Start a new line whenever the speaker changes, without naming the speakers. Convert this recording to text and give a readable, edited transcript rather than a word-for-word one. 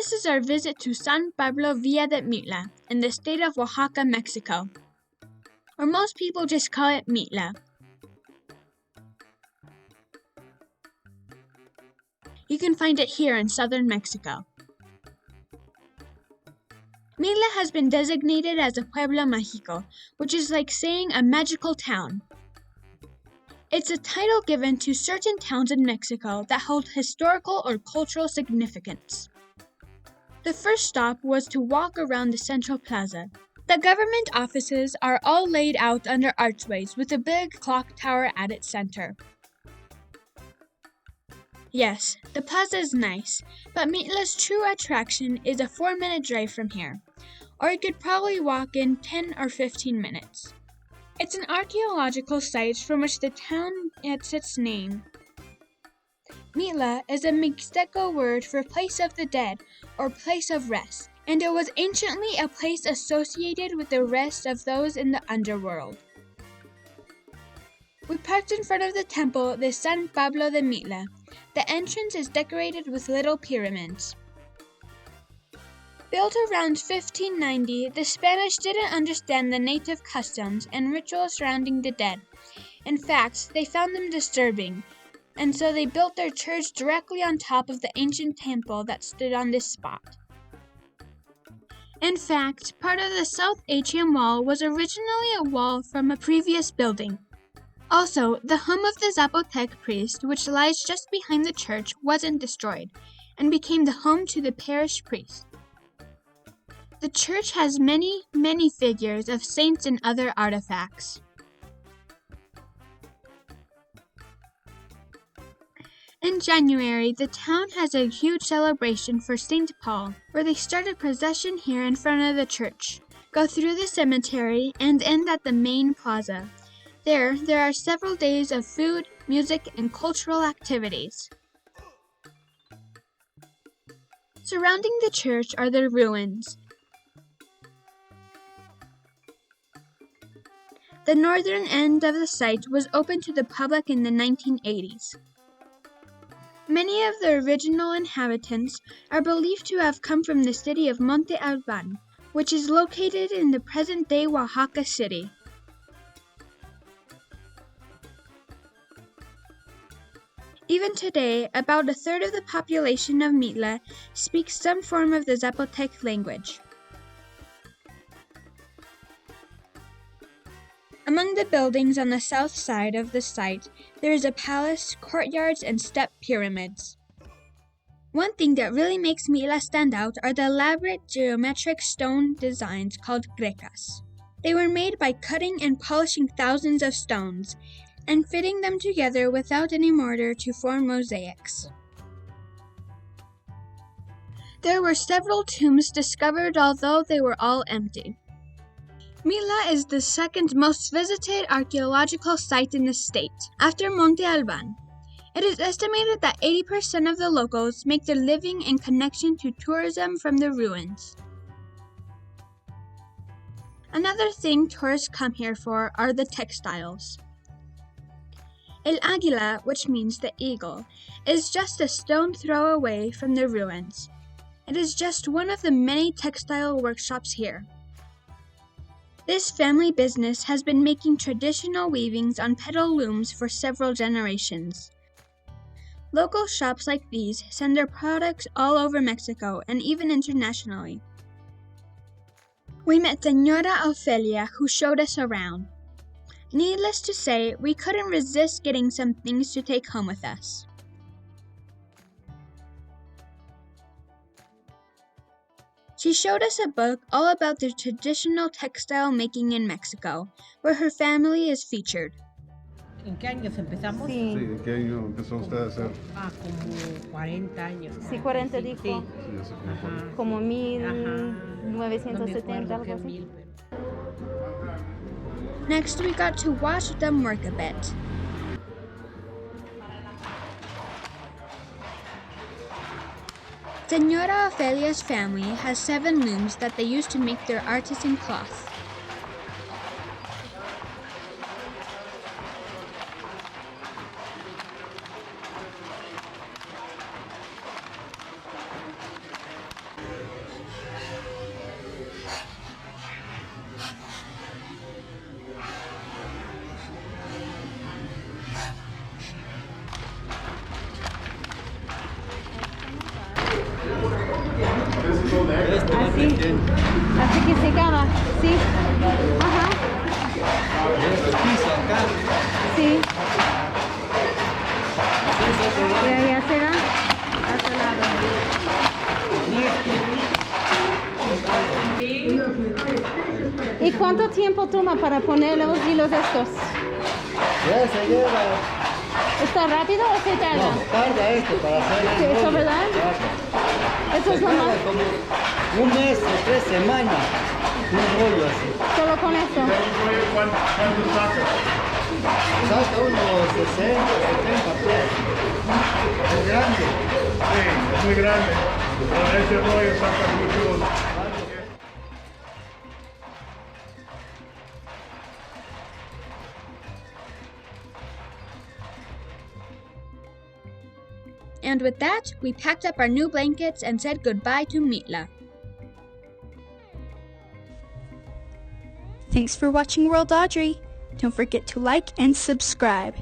This is our visit to San Pablo Villa de Mitla in the state of Oaxaca, Mexico. Or most people just call it Mitla. You can find it here in southern Mexico. Mitla has been designated as a Pueblo Mágico, which is like saying a magical town. It's a title given to certain towns in Mexico that hold historical or cultural significance. The first stop was to walk around the central plaza. The government offices are all laid out under archways with a big clock tower at its center. Yes, the plaza is nice, but Mitla's true attraction is a 4-minute drive from here, or you could probably walk in 10 or 15 minutes. It's an archaeological site from which the town gets its name. Mitla is a Mixteco word for place of the dead or place of rest, and it was anciently a place associated with the rest of those in the underworld. We parked in front of the temple de San Pablo de Mila. The entrance is decorated with little pyramids. Built around 1590, the Spanish didn't understand the native customs and rituals surrounding the dead. In fact, they found them disturbing, and so they built their church directly on top of the ancient temple that stood on this spot. In fact, part of the south atrium wall was originally a wall from a previous building. Also, the home of the Zapotec Priest, which lies just behind the church, wasn't destroyed, and became the home to the parish priest. The church has many figures of saints and other artifacts. In January, the town has a huge celebration for St. Paul, where they start a procession here in front of the church, go through the cemetery, and end at the main plaza. There are several days of food, music, and cultural activities. Surrounding the church are the ruins. The northern end of the site was open to the public in the 1980s. Many of the original inhabitants are believed to have come from the city of Monte Alban, which is located in the present-day Oaxaca city. Even today, about a third of the population of Mitla speaks some form of the Zapotec language. Among the buildings on the south side of the site, there is a palace, courtyards, and step pyramids. One thing that really makes Mitla stand out are the elaborate geometric stone designs called Grecas. They were made by cutting and polishing thousands of stones, and fitting them together without any mortar to form mosaics. There were several tombs discovered, although they were all empty. Mitla is the second most visited archaeological site in the state, after Monte Alban. It is estimated that 80% of the locals make their living in connection to tourism from the ruins. Another thing tourists come here for are the textiles. El Águila, which means the eagle, is just a stone throw away from the ruins. It is just one of the many textile workshops here. This family business has been making traditional weavings on pedal looms for several generations. Local shops like these send their products all over Mexico and even internationally. We met Señora Ofelia, who showed us around. Needless to say, we couldn't resist getting some things to take home with us. She showed us a book all about the traditional textile making in Mexico, where her family is featured.
¿En qué años empezamos?
Sí.
Sí, ¿en qué año empezó usted a hacer?
Como 40 años.
Sí, 40 dijo.
Sí.
Sí, ya sé cómo fue.
Ajá.
Como
No me
1970,
acuerdo
algo
qué
así.
mil, pero...
Next, we got to watch them work a bit. Señora Ofelia's family has 7 looms that they use to make their artisan cloth.
Sí. Ajá.
Este piso acá.
Sí. Y allá será. A tu lado. ¿Y cuánto tiempo toma para poner los hilos estos?
Ya se lleva.
¿Está rápido o se tarda?
No, tarda esto para hacer el
Sí, ¿eso
rollo.
verdad?
Tarda.
Eso es
Se
lo
tarda
más.
como un mes o 3 semanas. Un rollo así.
Solo con esto.
¿Cuánto saca?
Saca unos 60, 70 pies. Es grande.
Sí, es muy grande. Pero ese rollo saca mucho.
And with that, we packed up our new blankets and said goodbye to Mitla.
Thanks for watching World Audrey. Don't forget to like and subscribe.